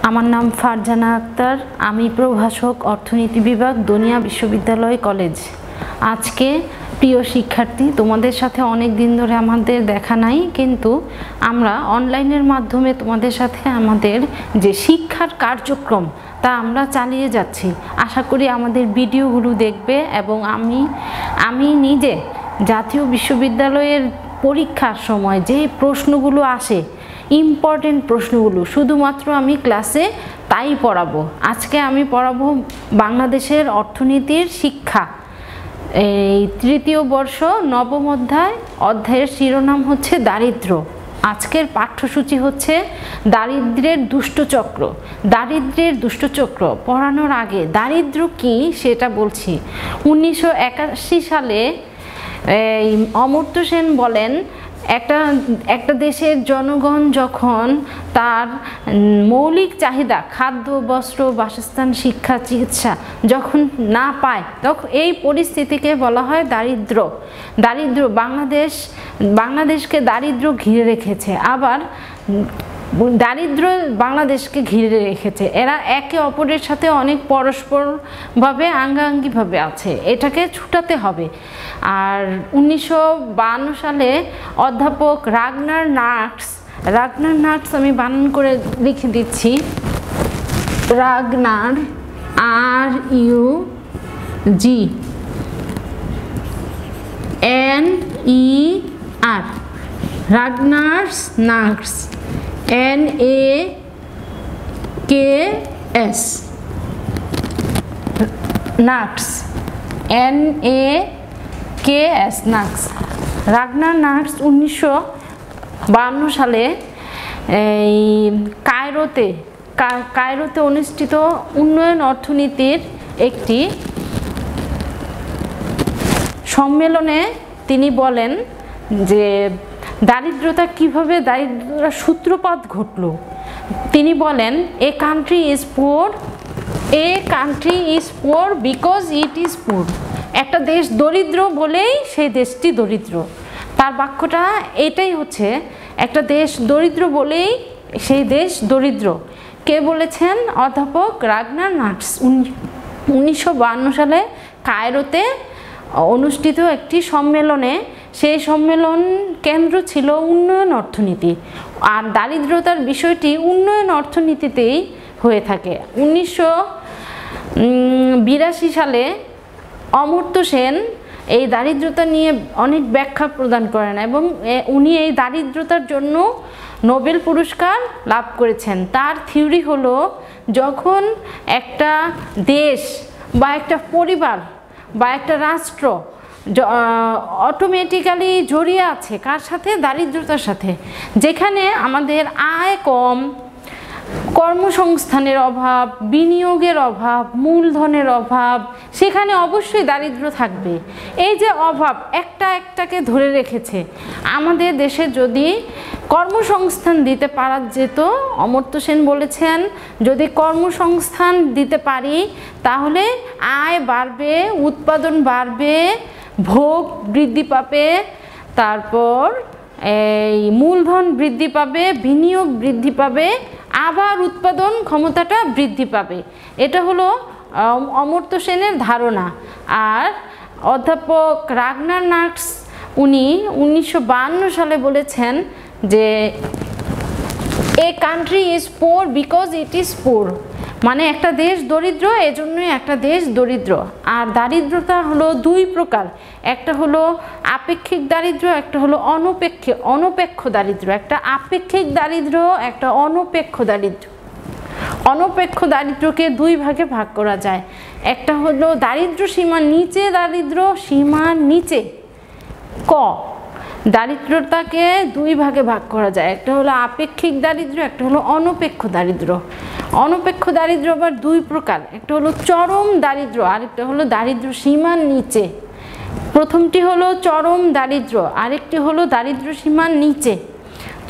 আমার নাম ফারজানা আক্তার। আমি প্রভাষক অর্থনীতি বিভাগ দনিয়া বিশ্ববিদ্যালয় কলেজ। আজকে প্রিয় শিক্ষার্থী, তোমাদের সাথে অনেক দিন ধরে আমাদের দেখা নাই, কিন্তু আমরা অনলাইনের মাধ্যমে তোমাদের সাথে আমাদের যে শিক্ষার কার্যক্রম তা আমরা চালিয়ে যাচ্ছি। আশা করি আমাদের ভিডিওগুলো দেখবে এবং আমি নিজে জাতীয় বিশ্ববিদ্যালয়ের পরীক্ষার সময় যে প্রশ্নগুলো আসে, ইম্পর্টেন্ট প্রশ্নগুলো শুধুমাত্র আমি ক্লাসে তাই পড়াবো। আজকে আমি পড়াবো বাংলাদেশের অর্থনীতির শিক্ষা, এই তৃতীয় বর্ষ নবম অধ্যায়ের শিরোনাম হচ্ছে দারিদ্র্য। আজকের পাঠ্যসূচি হচ্ছে দারিদ্র্যের দুষ্টচক্র। দারিদ্র্যের দুষ্টচক্র পড়ানোর আগে দারিদ্র্য কি সেটা বলছি। 1981 সালে অমর্ত্য সেন বলেন, একটা দেশের জনগণ যখন তার মৌলিক চাহিদা খাদ্য, বস্ত্র, বাসস্থান, শিক্ষা, চিকিৎসা যখন না পায়, তখন এই পরিস্থিতিকে বলা হয় দারিদ্র্য। বাংলাদেশকে দারিদ্র্য ঘিরে রেখেছে, আবার দারিদ্র্য বাংলাদেশকে ঘিরে রেখেছে। এরা একে অপরের সাথে অনেক পরস্পরভাবে আঙ্গাঙ্গিভাবে আছে, এটাকে ছুটাতে হবে। আর 1952 সালে অধ্যাপক রাগনার নাটস, আমি বানান করে লিখে দিচ্ছি, Ragnar RUGNER, Ragnar's Nurkse NAKS, Nurkse NAKS, Nurkse. Ragnar Nurkse 1952 সালে এই কায়রোতে অনুষ্ঠিত উন্নয়ন অর্থনীতির একটি সম্মেলনে তিনি বলেন যে দারিদ্রতার সূত্রপাত ঘটল। তিনি বলেন, a country is poor because it is poor. একটা দেশ দরিদ্র বলেই সেই দেশটি দরিদ্র। তার বাক্যটা এটাই হচ্ছে, একটা দেশ দরিদ্র বলেই সেই দেশ দরিদ্র। কে বলেছেন? অধ্যাপক রাগনার নাটস 1952 সালে কায়রোতে অনুষ্ঠিত একটি সম্মেলনে। সেই সম্মেলন কেন্দ্র ছিল উন্নয়ন অর্থনীতি, আর দারিদ্রতার বিষয়টি উন্নয়ন অর্থনীতিতেই হয়ে থাকে। 1982 সালে অমর্ত্য সেন এই দারিদ্রতা নিয়ে অনেক ব্যাখ্যা প্রদান করেন এবং উনি এই দারিদ্রতার জন্য নোবেল পুরস্কার লাভ করেছেন। তার থিওরি হলো, যখন একটা দেশ বা একটা পরিবার বা একটা রাষ্ট্র অটোমেটিক্যালি জড়িয়ে আছে কার সাথে? দারিদ্রতার সাথে। যেখানে আমাদের আয় কম, কর্মসংস্থানের অভাব, বিনিয়োগের অভাব, মূলধনের অভাব, সেখানে অবশ্যই দারিদ্র্য থাকবে। এই যে অভাব একটাকে ধরে রেখেছে। আমাদের দেশে যদি কর্মসংস্থান দিতে পারা যেত, অমর্ত্য সেন বলেছেন, যদি কর্মসংস্থান দিতে পারি তাহলে আয় বাড়বে, উৎপাদন বাড়বে, ভোগ বৃদ্ধি পাবে, তারপর এই মূলধন বৃদ্ধি পাবে, বিনিয়োগ বৃদ্ধি পাবে, আবার উৎপাদন ক্ষমতাটা বৃদ্ধি পাবে। এটা হলো অমর্ত্য সেনের ধারণা। আর অধ্যাপক রাগনার নাটস উনি 1952 সালে বলেছেন যে এ country is poor because it is poor, মানে একটা দেশ দরিদ্র এজন্যই একটা দেশ দরিদ্র। আর দারিদ্রতা হলো দুই প্রকার, একটা হলো আপেক্ষিক দারিদ্র, একটা হলো অনপেক্ষ দারিদ্র। একটা আপেক্ষিক দারিদ্র, একটা অনপেক্ষ দারিদ্র। অনপেক্ষ দারিদ্রকে দুই ভাগে ভাগ করা যায়। একটা হলো দারিদ্র সীমার নিচে, দারিদ্র সীমার নিচে ক দারিদ্রতাকে দুই ভাগে ভাগ করা যায়। একটা হলো আপেক্ষিক দারিদ্র, একটা হলো অনপেক্ষ দারিদ্র। অনপেক্ষ দারিদ্র আবার দুই প্রকার, একটা হলো চরম দারিদ্র, আরেকটা হলো দারিদ্র সীমার নিচে। প্রথমটি হলো চরম দারিদ্র, আরেকটি হলো দারিদ্র সীমার নিচে।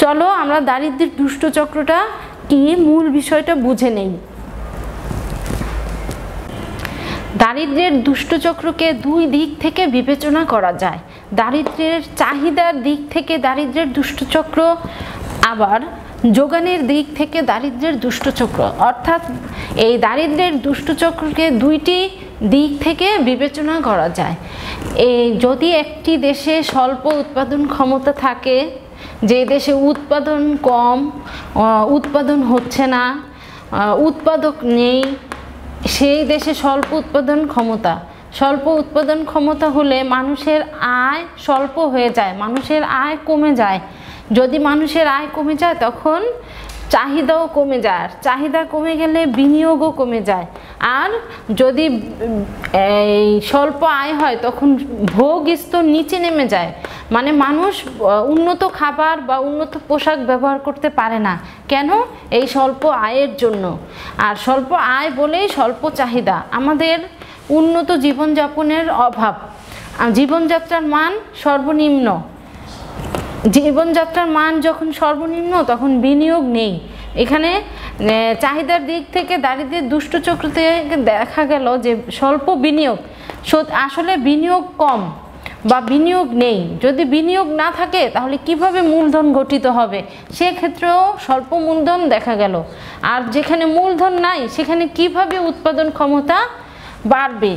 চলো আমরা দারিদ্র্যের দুষ্টচক্রটা কি, মূল বিষয়টা বুঝে নেই। দারিদ্র্যের দুষ্টচক্রকে দুই দিক থেকে বিবেচনা করা যায়। দারিদ্র্যের চাহিদার দিক থেকে দারিদ্র্যের দুষ্টচক্র, আবার যোগানের দিক থেকে দারিদ্র্যের দুষ্টচক্র, অর্থাৎ এই দারিদ্র্যের দুষ্টচক্রকে দুইটি দিক থেকে বিবেচনা করা যায়। এই যদি একটি দেশে স্বল্প উৎপাদন ক্ষমতা থাকে, যে দেশে উৎপাদন কম, উৎপাদন হচ্ছে না, উৎপাদক নেই, সেই দেশে স্বল্প উৎপাদন ক্ষমতা হলে মানুষের আয় স্বল্প হয়ে যায়, মানুষের আয় কমে যায়। যদি মানুষের আয় কমে যায় তখন চাহিদাও কমে যায়, আর চাহিদা কমে গেলে বিনিয়োগও কমে যায়। আর যদি এই স্বল্প আয় হয় তখন ভোগ স্তর নিচে নেমে যায়, মানে মানুষ উন্নত খাবার বা উন্নত পোশাক ব্যবহার করতে পারে না। কেন? এই স্বল্প আয়ের জন্য। আর স্বল্প আয় বলেই স্বল্প চাহিদা, আমাদের উন্নত জীবনযাপনের অভাব, জীবনযাত্রার মান সর্বনিম্ন। জীবনযাত্রার মান যখন সর্বনিম্ন তখন বিনিয়োগ নেই। এখানে চাহিদার দিক থেকে দারিদ্র্যের দুষ্টচক্র থেকে দেখা গেল যে স্বল্প বিনিয়োগ, আসলে বিনিয়োগ কম বা বিনিয়োগ নেই। যদি বিনিয়োগ না থাকে তাহলে কিভাবে মূলধন গঠিত হবে, সেক্ষেত্রেও স্বল্প মূলধন দেখা গেল। আর যেখানে মূলধন নাই সেখানে কিভাবে উৎপাদন ক্ষমতা বাড়বে।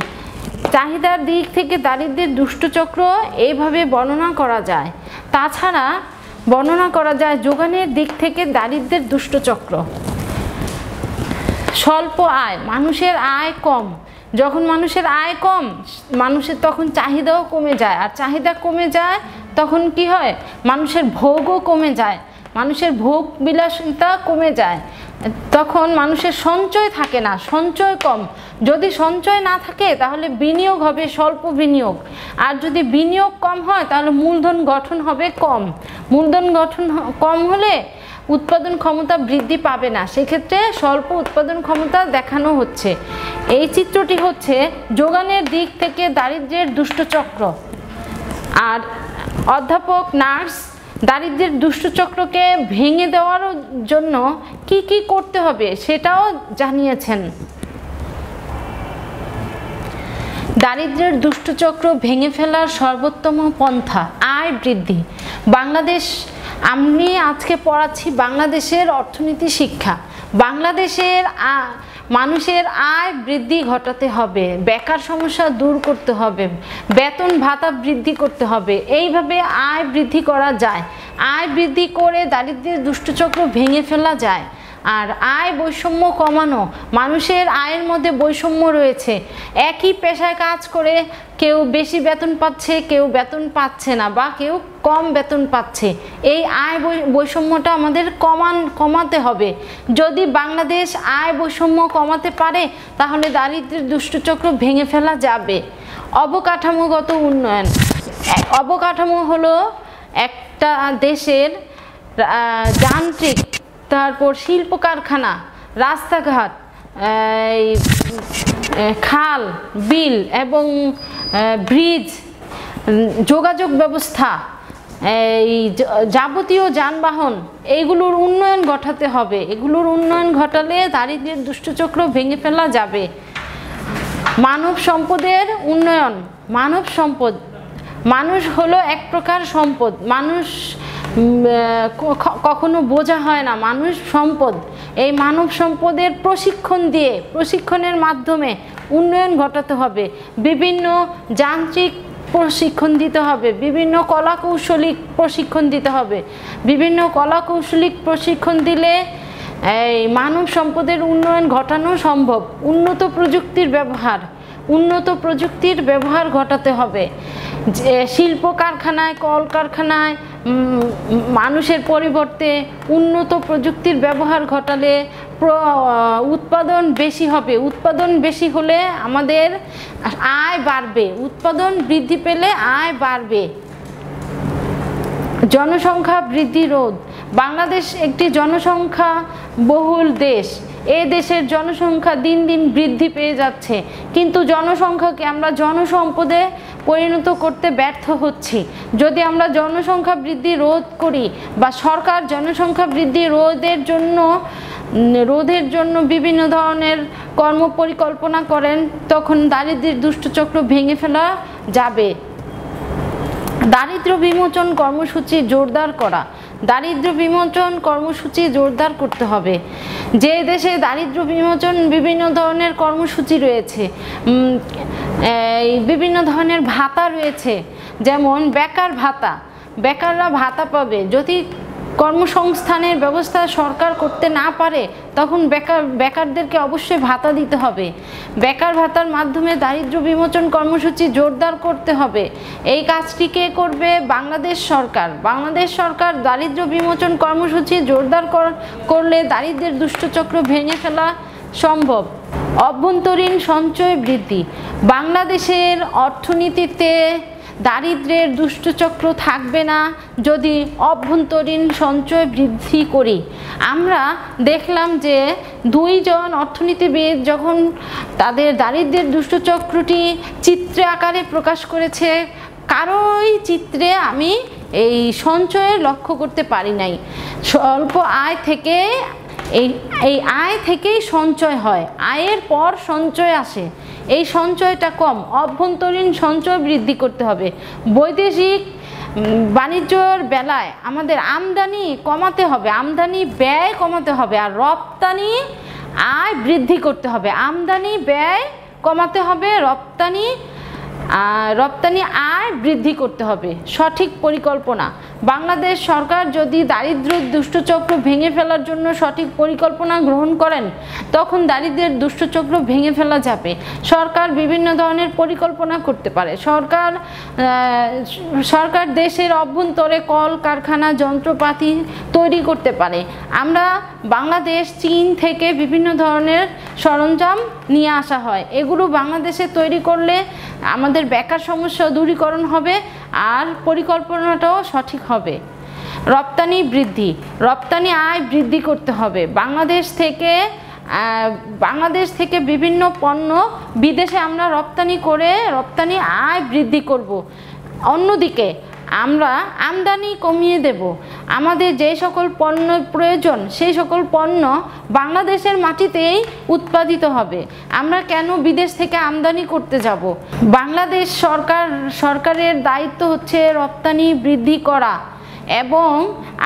চাহিদার দিক থেকে দারিদ্র্যের দুষ্টচক্র এইভাবে বর্ণনা করা যায়। তাছাড়া বর্ণনা করা যায় যোগানের দিক থেকে দারিদ্র্যের দুষ্টচক্র। স্বল্প আয়, মানুষের আয় কম, যখন মানুষের আয় কম মানুষের তখন চাহিদাও কমে যায়, আর চাহিদা কমে যায় তখন কি হয়, মানুষের ভোগও কমে যায়, মানুষের ভোগ বিলাসিতা কমে যায়, তখন মানুষের সঞ্চয় থাকে না, সঞ্চয় কম। যদি সঞ্চয় না থাকে তাহলে বিনিয়োগ হবে স্বল্প বিনিয়োগ, আর যদি বিনিয়োগ কম হয় তাহলে মূলধন গঠন হবে কম, মূলধন গঠন কম হলে উৎপাদন ক্ষমতা বৃদ্ধি পাবে না, সেক্ষেত্রে স্বল্প উৎপাদন ক্ষমতা দেখানো হচ্ছে। এই চিত্রটি হচ্ছে যোগানের দিক থেকে দারিদ্র্যের দুষ্টচক্র। আর অধ্যাপক নার্স দারিদ্র্যের দুষ্টচক্রকে ভেঙে দেওয়ার জন্য কি কি করতে হবে সেটাও জানিয়েছেন। দারিদ্র্যের দুষ্টচক্র ভেঙে ফেলার সর্বোত্তম পন্থা আয় বৃদ্ধি। বাংলাদেশ, আমি আজকে পড়াচ্ছি বাংলাদেশের অর্থনীতি শিক্ষা। বাংলাদেশের মানুষের আয় বৃদ্ধি ঘটাতে হবে, বেকার সমস্যা দূর করতে হবে, বেতন ভাতা বৃদ্ধি করতে হবে, এইভাবে আয় বৃদ্ধি করা যায়। আয় বৃদ্ধি করে দারিদ্র্যের দুষ্টচক্র ভেঙে ফেলা যায়। আর আয় বৈষম্য কমানো, মানুষের আয়ের মধ্যে বৈষম্য রয়েছে, একই পেশায় কাজ করে কেউ বেশি বেতন পাচ্ছে, কেউ বেতন পাচ্ছে না, বা কেউ কম বেতন পাচ্ছে। এই আয় বৈষম্যটা আমাদের কমাতে হবে। যদি বাংলাদেশ আয় বৈষম্য কমাতে পারে তাহলে দারিদ্র্যের দুষ্টচক্র ভেঙে ফেলা যাবে। অবকাঠামোগত উন্নয়ন, অবকাঠামো হলো একটা দেশের যান্ত্রিক, তারপর শিল্প কারখানা, রাস্তাঘাট, খাল বিল এবং ব্রিজ, যোগাযোগ ব্যবস্থা, এই যাবতীয় যানবাহন, এইগুলোর উন্নয়ন ঘটাতে হবে। এগুলোর উন্নয়ন ঘটালে দারিদ্র্যের দুষ্টচক্র ভেঙে ফেলা যাবে। মানব সম্পদের উন্নয়ন, মানব সম্পদ, মানুষ হলো এক প্রকার সম্পদ, মানুষ কখনো বোঝা হয় না, মানুষ সম্পদ। এই মানব সম্পদের প্রশিক্ষণের মাধ্যমে উন্নয়ন ঘটাতে হবে। বিভিন্ন যান্ত্রিক প্রশিক্ষণ দিতে হবে, বিভিন্ন কলাকৌশলিক প্রশিক্ষণ দিতে হবে। বিভিন্ন কলাকৌশলিক প্রশিক্ষণ দিলে এই মানব সম্পদের উন্নয়ন ঘটানো সম্ভব। উন্নত প্রযুক্তির ব্যবহার ঘটাতে হবে। শিল্প কারখানায়, কলকারখানায় মানুষের পরিবর্তে উন্নত প্রযুক্তির ব্যবহার ঘটালে উৎপাদন বেশি হবে। উৎপাদন বেশি হলে আমাদের আয় বাড়বে, উৎপাদন বৃদ্ধি পেলে আয় বাড়বে। জনসংখ্যা বৃদ্ধি রোধ, বাংলাদেশ একটি জনসংখ্যা বহুল দেশ। এই দেশের জনসংখ্যা দিন দিন বৃদ্ধি পেয়ে যাচ্ছে, কিন্তু জনসংখ্যাকে আমরা জনসম্পদে পরিণত করতে ব্যর্থ হচ্ছি। যদি আমরা জনসংখ্যা বৃদ্ধি রোধ করি বা সরকার জনসংখ্যা বৃদ্ধি রোধের জন্য বিভিন্ন ধরনের কর্মপরিকল্পনা করেন, তখন দারিদ্র্যের দুষ্টচক্র ভেঙে ফেলা যাবে। দারিদ্র্য বিমোচন কর্মসূচি জোরদার করা, দারিদ্র্য বিমোচন কর্মসূচি জোরদার করতে হবে। যে দেশে দারিদ্র্য বিমোচন বিভিন্ন ধরনের কর্মসূচি রয়েছে, বিভিন্ন ধরনের ভাতা রয়েছে, যেমন বেকার ভাতা, বেকাররা ভাতা পাবে। যদি কর্মসংস্থানের ব্যবস্থা সরকার করতে না পারে তখন বেকারদেরকে অবশ্যই ভাতা দিতে হবে। বেকার ভাতার মাধ্যমে দারিদ্র্য বিমোচন কর্মসূচি জোরদার করতে হবে। এই কাজটি কে করবে? বাংলাদেশ সরকার। বাংলাদেশ সরকার দারিদ্র্য বিমোচন কর্মসূচি জোরদার করলে দারিদ্র্যের দুষ্টচক্র ভেঙে ফেলা সম্ভব। অভ্যন্তরীণ সঞ্চয় বৃদ্ধি। বাংলাদেশের অর্থনীতিতে দারিদ্র্যের দুষ্টচক্র থাকবে না যদি অভ্যন্তরীণ সঞ্চয় বৃদ্ধি করি। আমরা দেখলাম যে দুইজন অর্থনীতিবিদ যখন তাদের দারিদ্র্যের দুষ্টচক্রটি চিত্রে আকারে প্রকাশ করেছে, কারোই চিত্রে আমি এই সঞ্চয়ের লক্ষ্য করতে পারি নাই। স্বল্প আয় থেকে এই আয় থেকেই সঞ্চয় হয়, আয়ের পর সঞ্চয় আসে, এই সঞ্চয়টা কম। অভ্যন্তরীণ সঞ্চয় বৃদ্ধি করতে হবে। বৈদেশিক বাণিজ্যর বেলায় আমাদের আমদানি কমাতে হবে, আমদানি ব্যয় কমাতে হবে, আর রপ্তানি আয় বৃদ্ধি করতে হবে। আমদানি ব্যয় কমাতে হবে, রপ্তানি আয় বৃদ্ধি করতে হবে। সঠিক পরিকল্পনা। বাংলাদেশ সরকার যদি দারিদ্র দুষ্টচক্র ভেঙে ফেলার জন্য সঠিক পরিকল্পনা গ্রহণ করেন তখন দারিদ্র্যের দুষ্টচক্র ভেঙে ফেলা যাবে। সরকার বিভিন্ন ধরনের পরিকল্পনা করতে পারে। সরকার দেশের অভ্যন্তরে কল কারখানা যন্ত্রপাতি তৈরি করতে পারে। আমরা বাংলাদেশ চীন থেকে বিভিন্ন ধরনের সরঞ্জাম নিয়ে আসা হয়, এগুলো বাংলাদেশে তৈরি করলে আমাদের বেকার সমস্যা দূরীকরণ হবে আর পরিকল্পনাটাও সঠিক হবে। রপ্তানি বৃদ্ধি। রপ্তানি আয় বৃদ্ধি করতে হবে। বাংলাদেশ থেকে বিভিন্ন পণ্য বিদেশে আমরা রপ্তানি করে রপ্তানি আয় বৃদ্ধি করব। অন্যদিকে আমরা আমদানি কমিয়ে দেব। আমাদের যে সকল পণ্য প্রয়োজন সেই সকল পণ্য বাংলাদেশের মাটিতেই উৎপাদিত হবে। আমরা কেন বিদেশ থেকে আমদানি করতে যাব? বাংলাদেশ সরকারের দায়িত্ব হচ্ছে রপ্তানি বৃদ্ধি করা এবং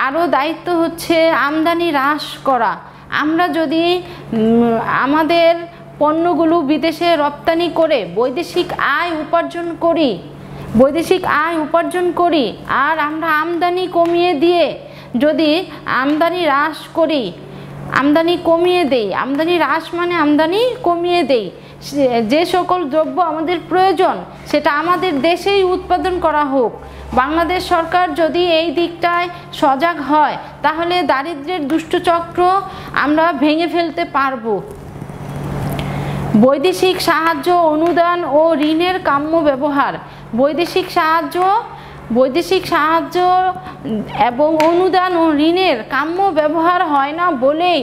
আরও দায়িত্ব হচ্ছে আমদানি হ্রাস করা। আমরা যদি আমাদের পণ্যগুলো বিদেশে রপ্তানি করে বৈদেশিক আয় উপার্জন করি আর আমরা আমদানি কমিয়ে দিয়ে যদি আমদানি হ্রাস করি, আমদানি কমিয়ে দেই, আমদানি হ্রাস মানে আমদানি কমিয়ে দেই, যে সকল দ্রব্য আমাদের প্রয়োজন সেটা আমাদের দেশেই উৎপাদন করা হোক। বাংলাদেশ সরকার যদি এই দিকটায় সজাগ হয় তাহলে দারিদ্র্যের দুষ্টচক্র আমরা ভেঙে ফেলতে পারবো। বৈদেশিক সাহায্য, অনুদান ও ঋণের কাম্য ব্যবহার। বৈদেশিক সাহায্য এবং অনুদান ও ঋণের কাম্য ব্যবহার হয় না বলেই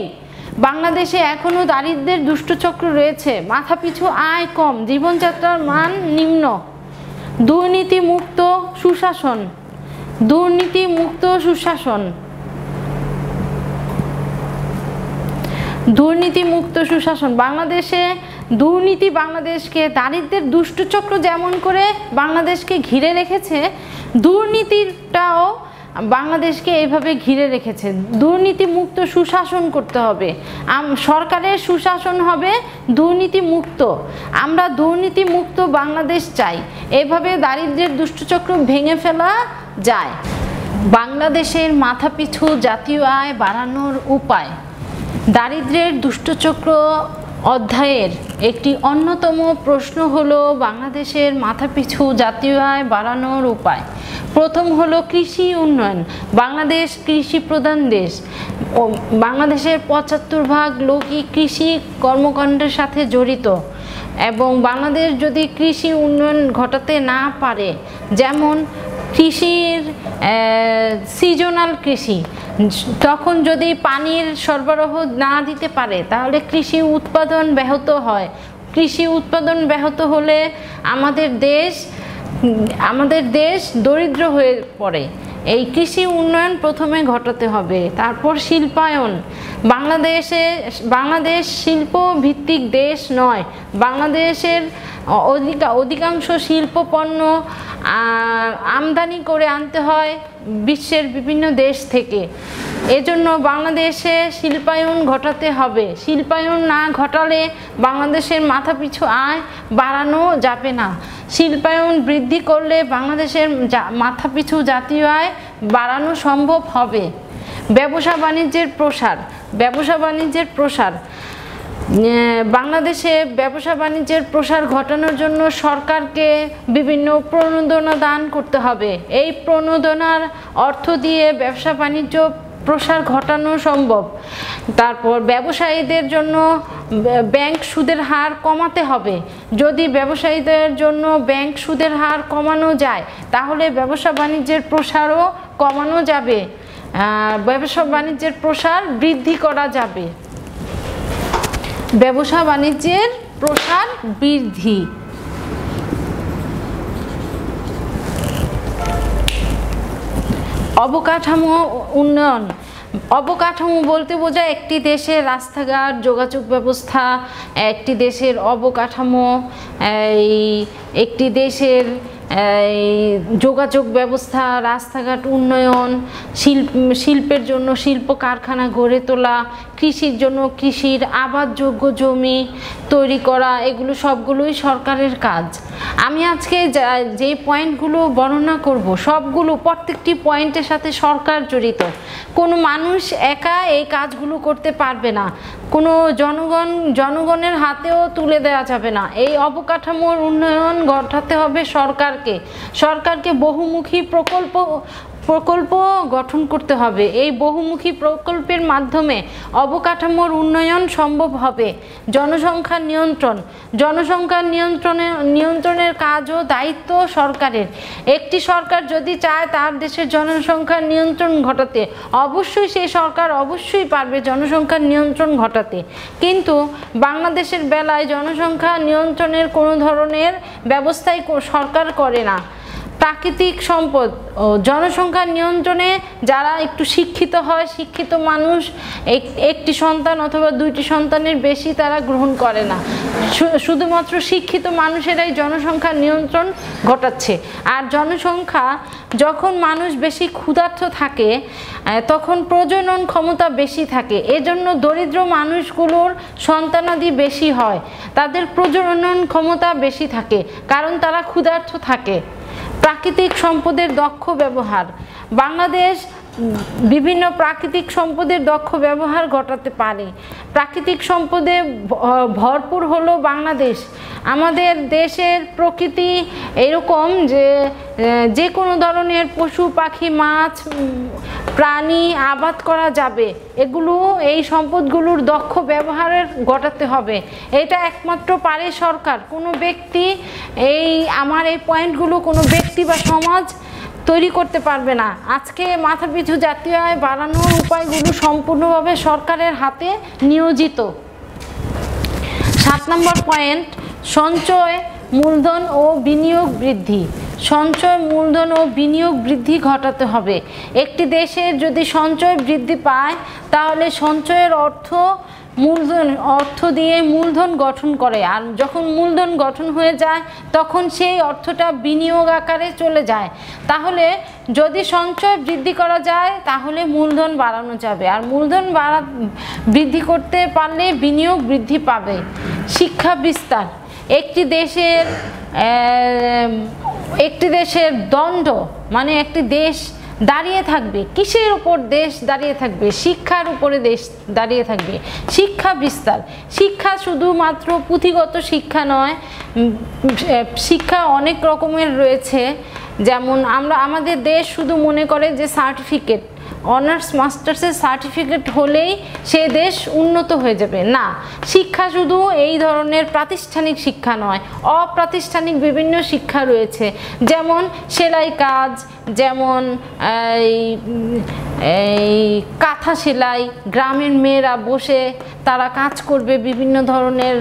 বাংলাদেশে এখনও দারিদ্র্যের দুষ্টচক্র রয়েছে। মাথাপিছু আয় কম, জীবনযাত্রার মান নিম্ন। দুর্নীতিমুক্ত সুশাসন। বাংলাদেশকে দারিদ্র্যের দুষ্টচক্র যেমন করে বাংলাদেশকে ঘিরে রেখেছে, দুর্নীতিটাও বাংলাদেশকে এইভাবে ঘিরে রেখেছে। দুর্নীতিমুক্ত সুশাসন করতে হবে। সরকারের সুশাসন হবে দুর্নীতিমুক্ত। আমরা দুর্নীতিমুক্ত বাংলাদেশ চাই। এভাবে দারিদ্র্যের দুষ্টচক্র ভেঙে ফেলা যায়। বাংলাদেশের মাথাপিছু জাতীয় আয় বাড়ানোর উপায়। দারিদ্র্যের দুষ্টচক্র অধ্যায়ের একটি অন্যতম প্রশ্ন হলো বাংলাদেশের মাথাপিছু জাতীয় আয় বাড়ানোর উপায়। প্রথম হলো কৃষি উন্নয়ন। বাংলাদেশ কৃষি প্রধান দেশ। বাংলাদেশের ৭৫% লোকই কৃষি কর্মকাণ্ডের সাথে জড়িত এবং বাংলাদেশ যদি কৃষি উন্নয়ন ঘটাতে না পারে, যেমন কৃষির সিজনাল কৃষি, তখন যদি পানির সরবরাহ না দিতে পারে তাহলে কৃষি উৎপাদন ব্যাহত হয়। কৃষি উৎপাদন ব্যাহত হলে আমাদের দেশ দরিদ্র হয়ে পড়ে। এই কৃষি উন্নয়ন প্রথমে ঘটাতে হবে, তারপর শিল্পায়ন। বাংলাদেশ শিল্প ভিত্তিক দেশ নয়। বাংলাদেশের অধিকাংশ শিল্প পণ্য আমদানি করে আনতে হয় বিশ্বের বিভিন্ন দেশ থেকে। এজন্য বাংলাদেশে শিল্পায়ন ঘটাতে হবে। শিল্পায়ন না ঘটালে বাংলাদেশের মাথাপিছু আয় বাড়ানো যাবে না। শিল্পায়ন বৃদ্ধি করলে বাংলাদেশের মাথাপিছু জাতীয় আয় বাড়ানো সম্ভব হবে। ব্যবসা বাণিজ্যের প্রসার। ব্যবসা বাণিজ্যের প্রসার, বাংলাদেশে ব্যবসা বাণিজ্যের প্রসার ঘটানোর জন্য সরকারকে বিভিন্ন প্রণোদনা দান করতে হবে। এই প্রণোদনার অর্থ দিয়ে ব্যবসা বাণিজ্য প্রসার ঘটানো সম্ভব। তারপর ব্যবসায়ীদের জন্য ব্যাংক সুদের হার কমাতে হবে। যদি ব্যবসায়ীদের জন্য ব্যাংক সুদের হার কমানো যায় তাহলে ব্যবসা বাণিজ্যের প্রসারও কমানো যাবে, ব্যবসা বাণিজ্যের প্রসার বৃদ্ধি করা যাবে। ব্যবসা বাণিজ্যের প্রসার বৃদ্ধি। অবকাঠামো উন্নয়ন। অবকাঠামো বলতে বোঝায় একটি দেশের রাস্তাঘাট, যোগাযোগ ব্যবস্থা, একটি দেশের অবকাঠামো, একটি দেশের যোগাযোগ ব্যবস্থা, রাস্তাঘাট উন্নয়ন, শিল্পের জন্য শিল্প কারখানা গড়ে তোলা, কৃষির জন্য কৃষির আবাদযোগ্য জমি তৈরি করা, এগুলো সবগুলোই সরকারের কাজ। আমি আজকে যে পয়েন্টগুলো বর্ণনা করব সবগুলো প্রত্যেকটি পয়েন্টের সাথে সরকার জড়িত। কোনো মানুষ একা এই কাজগুলো করতে পারবে না, কোনো জনগণের হাতেও তুলে দেওয়া যাবে না। এই অবকাঠামোর উন্নয়ন ঘটাতে হবে সরকারকে বহুমুখী প্রকল্প গঠন করতে হবে। এই বহুমুখী প্রকল্পের মাধ্যমে অবকাঠামোর উন্নয়ন সম্ভব হবে। জনসংখ্যা নিয়ন্ত্রণের কাজ ও দায়িত্ব সরকারের। একটি সরকার যদি চায় তার দেশের জনসংখ্যার নিয়ন্ত্রণ ঘটাতে, অবশ্যই সেই সরকার অবশ্যই পারবে জনসংখ্যার নিয়ন্ত্রণ ঘটাতে। কিন্তু বাংলাদেশের বেলায় জনসংখ্যা নিয়ন্ত্রণের কোনো ধরনের ব্যবস্থাই সরকার করে না। প্রাকৃতিক সম্পদ ও জনসংখ্যা নিয়ন্ত্রণে যারা একটু শিক্ষিত হয়, শিক্ষিত মানুষ একটি সন্তান অথবা দুইটি সন্তানের বেশি তারা গ্রহণ করে না। শুধুমাত্র শিক্ষিত মানুষেরাই জনসংখ্যা নিয়ন্ত্রণ ঘটাচ্ছে। আর জনসংখ্যা যখন মানুষ বেশি ক্ষুধার্ত থাকে তখন প্রজনন ক্ষমতা বেশি থাকে। এজন্য দরিদ্র মানুষগুলোর সন্তানাদি বেশি হয়, তাদের প্রজনন ক্ষমতা বেশি থাকে, কারণ তারা ক্ষুধার্ত থাকে। প্রাকৃতিক সম্পদের দক্ষ ব্যবহার। বাংলাদেশ বিভিন্ন প্রাকৃতিক সম্পদের দক্ষ ব্যবহার ঘটাতে পারে। প্রাকৃতিক সম্পদে ভরপুর হলো বাংলাদেশ। আমাদের দেশের প্রকৃতি এরকম যে কোনো ধরনের পশু পাখি মাছ প্রাণী আবাদ করা যাবে। এই সম্পদগুলোর দক্ষ ব্যবহারের ঘটাতে হবে। এটা একমাত্র পারে সরকার। কোনো ব্যক্তি আমার এই পয়েন্টগুলো কোনো ব্যক্তি বা সমাজ তৈরি করতে পারবে না। আজকে মাথাপিছু জাতীয় আয় বাড়ানোর উপায়গুলো সম্পূর্ণভাবে সরকারের হাতে নিয়োজিত। 7 নম্বর পয়েন্ট, সঞ্চয় মূলধন ও বিনিয়োগ বৃদ্ধি। সঞ্চয় মূলধন ও বিনিয়োগ বৃদ্ধি ঘটাতে হবে। একটি দেশের যদি সঞ্চয় বৃদ্ধি পায় তাহলে সঞ্চয়ের অর্থ দিয়ে মূলধন গঠন করে। আর যখন মূলধন গঠন হয়ে যায় তখন সেই অর্থটা বিনিয়োগ আকারে চলে যায়। তাহলে যদি সঞ্চয় বৃদ্ধি করা যায় তাহলে মূলধন বাড়ানো যাবে। আর মূলধন বৃদ্ধি করতে পারলে বিনিয়োগ বৃদ্ধি পাবে। শিক্ষা বিস্তার। একটি দেশের দণ্ড মানে একটি দেশ দাঁড়িয়ে থাকবে কিসের উপর? দেশ দাঁড়িয়ে থাকবে শিক্ষার উপরে। দেশ দাঁড়িয়ে থাকবে শিক্ষা বিস্তার। শিক্ষা শুধুমাত্র পুঁথিগত শিক্ষা নয়, শিক্ষা অনেক রকমের রয়েছে। যেমন আমাদের দেশ শুধু মনে করে যে সার্টিফিকেট, অনার্স মাস্টার্সের সার্টিফিকেট হলেই সে দেশ উন্নত হয়ে যাবে। না, শিক্ষা শুধু এই ধরনের প্রাতিষ্ঠানিক শিক্ষা নয়, অপ্রাতিষ্ঠানিক বিভিন্ন শিক্ষা রয়েছে। যেমন সেলাই কাজ, যেমন এই কাঁথা সেলাই, গ্রামের মেয়েরা বসে তারা কাজ করবে, বিভিন্ন ধরনের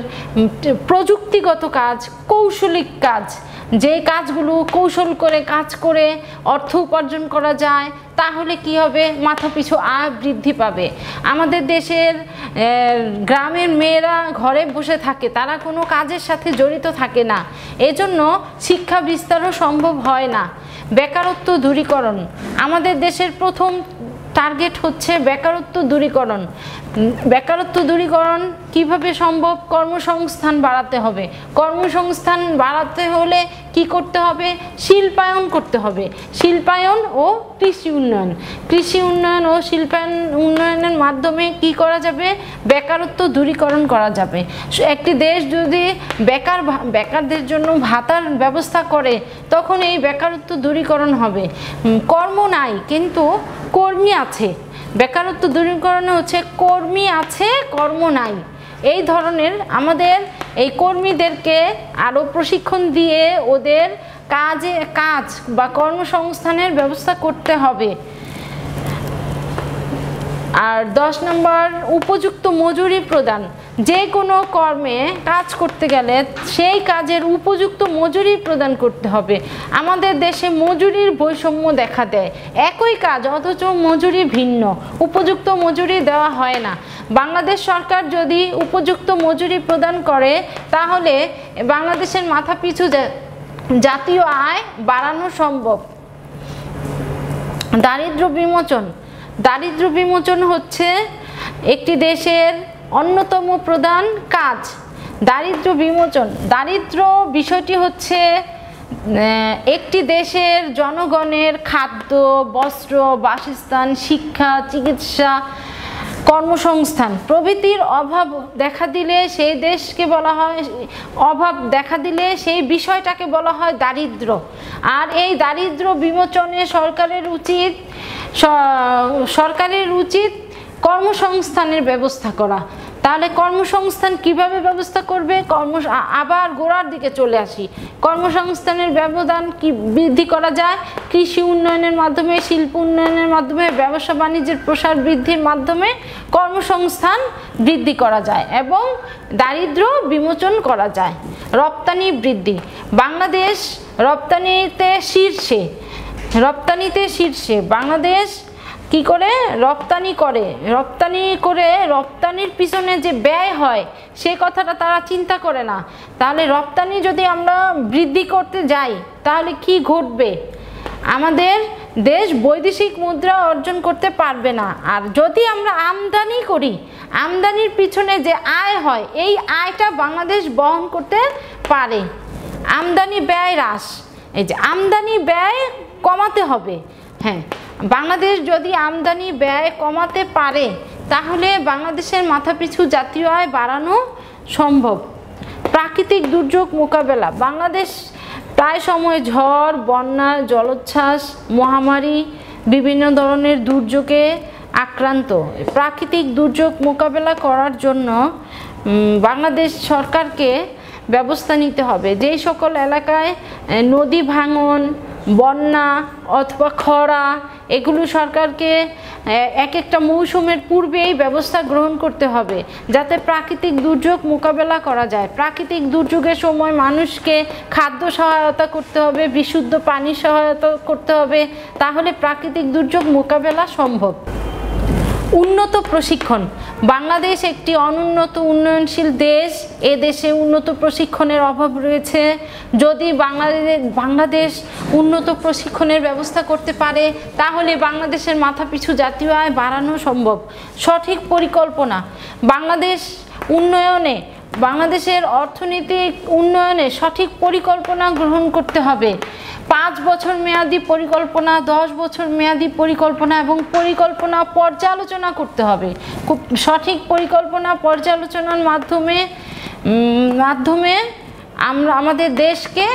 প্রযুক্তিগত কাজ, কৌশলিক কাজ, যে কাজগুলো কৌশল করে কাজ করে অর্থ উপার্জন করা যায়, তাহলে কি হবে? মাথাপিছু আয় বৃদ্ধি পাবে। আমাদের দেশের গ্রামের মেয়েরা ঘরে বসে থাকে, তারা কোনো কাজের সাথে জড়িত থাকে না, এজন্য শিক্ষা বিস্তারও সম্ভব হয় না। বেকারত্ব দূরীকরণ। আমাদের দেশের প্রথম টার্গেট হচ্ছে বেকারত্ব দূরীকরণ। বেকারত্ব দূরীকরণ কিভাবে সম্ভব? কর্মসংস্থান বাড়াতে হবে। কর্মসংস্থান বাড়াতে হলে কি করতে হবে? শিল্পায়ন করতে হবে। শিল্পায়ন ও কৃষি উন্নয়ন। কৃষি উন্নয়ন ও শিল্পায়ন উন্নয়নের মাধ্যমে কি করা যাবে? বেকারত্ব দূরীকরণ করা যাবে। একটি দেশ যদি বেকারদের জন্য ভাতার ব্যবস্থা করে, তখন এই বেকারত্ব দূরীকরণ হবে। কর্ম নাই কিন্তু কর্মী আছে। বেকারত্ব দূরীকরণে হচ্ছে কর্মী আছে, কর্ম নাই। এই ধরনের আমাদের এই কর্মীদেরকে আরও প্রশিক্ষণ দিয়ে ওদের কাজ বা কর্মসংস্থানের ব্যবস্থা করতে হবে। আর 10 নম্বর, উপযুক্ত মজুরি প্রদান। যে কোনো কর্মে কাজ করতে গেলে সেই কাজের উপযুক্ত মজুরি প্রদান করতে হবে। আমাদের দেশে মজুরির বৈষম্য দেখা দেয়। একই কাজ অথচ মজুরি ভিন্ন, উপযুক্ত মজুরি দেওয়া হয় না। বাংলাদেশ সরকার যদি উপযুক্ত মজুরি প্রদান করে, তাহলে বাংলাদেশের মাথাপিছু জাতীয় আয় বাড়ানো সম্ভব। দারিদ্র্য বিমোচন। দারিদ্র্য বিমোচন হচ্ছে একটি দেশের অন্যতম প্রধান কাজ। দারিদ্র্য বিমোচন, দারিদ্র্য বিষয়টি হচ্ছে একটি দেশের জনগণের খাদ্য, বস্ত্র, বাসস্থান, শিক্ষা, চিকিৎসা, কর্মসংস্থান প্রভৃতির অভাব দেখা দিলে সেই দেশকে বলা হয়, অভাব দেখা দিলে সেই বিষয়টাকে বলা হয় দারিদ্র্য। আর এই দারিদ্র্য বিমোচনে সরকারের উচিত কর্মসংস্থানের ব্যবস্থা করা। তাহলে কর্মসংস্থান কিভাবে ব্যবস্থা করবে? আবার গোড়ার দিকে চলে আসি। কর্মসংস্থানের ব্যবধান কি বৃদ্ধি করা যায়? কৃষি উন্নয়নের মাধ্যমে, শিল্প উন্নয়নের মাধ্যমে, ব্যবসা বাণিজ্যের প্রসার বৃদ্ধির মাধ্যমে কর্মসংস্থান বৃদ্ধি করা যায় এবং দারিদ্র্য বিমোচন করা যায়। রপ্তানি বৃদ্ধি। বাংলাদেশ রপ্তানিতে শীর্ষে। বাংলাদেশ কি করে রপ্তানি করে রপ্তানির পিছনে যে ব্যয় হয় সে কথাটা তারা চিন্তা করে না। তাহলে রপ্তানি যদি আমরা বৃদ্ধি করতে যাই তাহলে কি ঘটবে? আমাদের দেশ বৈদেশিক মুদ্রা অর্জন করতে পারবে না। আর যদি আমরা আমদানি করি, আমদানির পিছনে যে আয় হয় এই আয়টা বাংলাদেশ বহন করতে পারে। আমদানি ব্যয় হ্রাস। এই যে আমদানি ব্যয় কমাতে হবে। হ্যাঁ, বাংলাদেশ যদি আমদানি ব্যয় কমাতে পারে তাহলে বাংলাদেশের মাথাপিছু জাতীয় আয় বাড়ানো সম্ভব। প্রাকৃতিক দুর্যোগ মোকাবেলা। বাংলাদেশ প্রায় সময় ঝড়, বন্যা, জলোচ্ছ্বাস, মহামারী, বিভিন্ন ধরনের দুর্যোগে আক্রান্ত। প্রাকৃতিক দুর্যোগ মোকাবেলা করার জন্য বাংলাদেশ সরকারকে ব্যবস্থা নিতে হবে। যেই সকল এলাকায় নদী ভাঙন, বন্যা অথবা খরা, এগুলো সরকারকে এক একটা মৌসুমের পূর্বেই ব্যবস্থা গ্রহণ করতে হবে যাতে প্রাকৃতিক দুর্যোগ মোকাবেলা করা যায়। প্রাকৃতিক দুর্যোগের সময় মানুষকে খাদ্য সহায়তা করতে হবে, বিশুদ্ধ পানি সহায়তা করতে হবে, তাহলে প্রাকৃতিক দুর্যোগ মোকাবেলা সম্ভব। উন্নত প্রশিক্ষণ। বাংলাদেশ একটি অনুন্নত উন্নয়নশীল দেশ। এ দেশে উন্নত প্রশিক্ষণের অভাব রয়েছে। যদি বাংলাদেশ উন্নত প্রশিক্ষণের ব্যবস্থা করতে পারে তাহলে বাংলাদেশের মাথাপিছু জাতীয় আয় বাড়ানো সম্ভব। সঠিক পরিকল্পনা। বাংলাদেশের অর্থনৈতিক উন্নয়নে সঠিক পরিকল্পনা গ্রহণ করতে হবে। 5 বছর মেয়াদী পরিকল্পনা, 10 বছর মেয়াদী পরিকল্পনা এবং পরিকল্পনা পর্যালোচনা করতে হবে। খুব সঠিক পরিকল্পনা পর্যালোচনার মাধ্যমে আমাদের দেশকে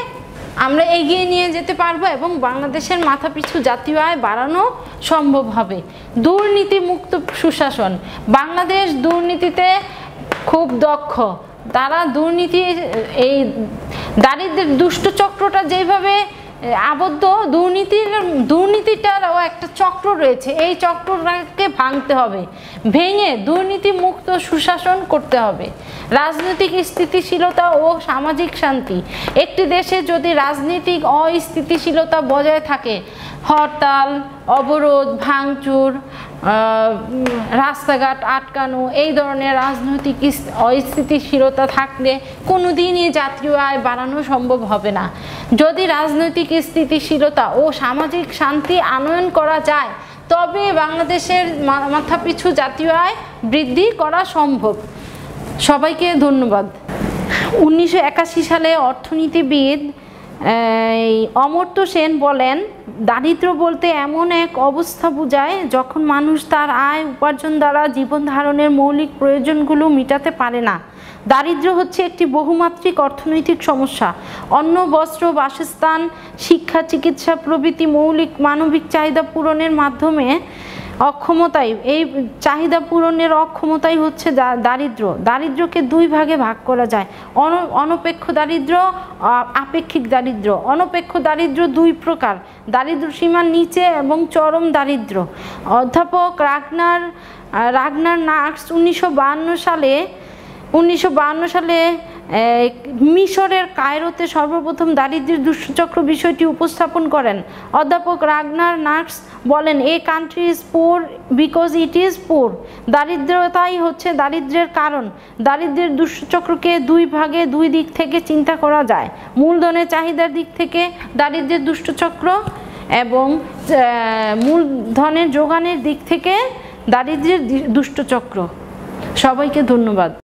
আমরা এগিয়ে নিয়ে যেতে পারবো এবং বাংলাদেশের মাথাপিছু জাতীয় আয় বাড়ানো সম্ভব হবে। দুর্নীতিমুক্ত সুশাসন। বাংলাদেশ দুর্নীতিতে খুব দক্ষ। তারা এই দারিদ্র্যের দুষ্ট চক্রটা যেভাবে আবদ্ধ, দুর্নীতিটারও একটা চক্র রয়েছে। এই চক্রটাকে ভাঙতে হবে, ভেঙে দুর্নীতিমুক্ত সুশাসন করতে হবে। রাজনৈতিক স্থিতিশীলতা ও সামাজিক শান্তি। একটি দেশে যদি রাজনৈতিক অস্থিতিশীলতা বজায় থাকে, হরতাল, অবরোধ, ভাঙচুর, রাস্তাঘাট আটকানো, এই ধরনের রাজনৈতিক অস্থিতিশীলতা থাকলে কোনোদিনই জাতীয় আয় বাড়ানো সম্ভব হবে না। যদি রাজনৈতিক স্থিতিশীলতা ও সামাজিক শান্তি আনয়ন করা যায় তবে বাংলাদেশের মাথাপিছু জাতীয় আয় বৃদ্ধি করা সম্ভব। সবাইকে ধন্যবাদ। 1981 সালে অর্থনীতিবিদ অমর্ত্য সেন বলেন, দারিদ্র বলতে এমন এক অবস্থা বোঝায় যখন মানুষ তার আয় উপার্জন দ্বারা জীবন ধারণের মৌলিক প্রয়োজনগুলো মেটাতে পারে না। দারিদ্র হচ্ছে একটি বহুমাত্রিক অর্থনৈতিক সমস্যা। অন্ন, বস্ত্র, বাসস্থান, শিক্ষা, চিকিৎসা প্রভৃতি মৌলিক মানবিক চাহিদা পূরণের মাধ্যমে এই চাহিদা পূরণের অক্ষমতাই হচ্ছে দারিদ্র। দারিদ্রকে দুই ভাগে ভাগ করা যায়, অনপেক্ষ দারিদ্র, আপেক্ষিক দারিদ্র। অনপেক্ষ দারিদ্র দুই প্রকার, দারিদ্র সীমার নিচে এবং চরম দারিদ্র। অধ্যাপক রাগনার নার্স 1952 সালে মিশরের কায়রোতে সর্বপ্রথম দারিদ্র্যের দুষ্টচক্র বিষয়টি উপস্থাপন করেন। অধ্যাপক রাগনার নার্স বলেন, a country is poor because it is poor. দারিদ্রতাই হচ্ছে দারিদ্র্যের কারণ। দারিদ্র্যের দুষ্টচক্রকে দুই দিক থেকে চিন্তা করা যায়, মূলধনের চাহিদার দিক থেকে দারিদ্র্যের দুষ্টচক্র এবং মূলধনের যোগানের দিক থেকে দারিদ্র্যের দুষ্টচক্র। সবাইকে ধন্যবাদ।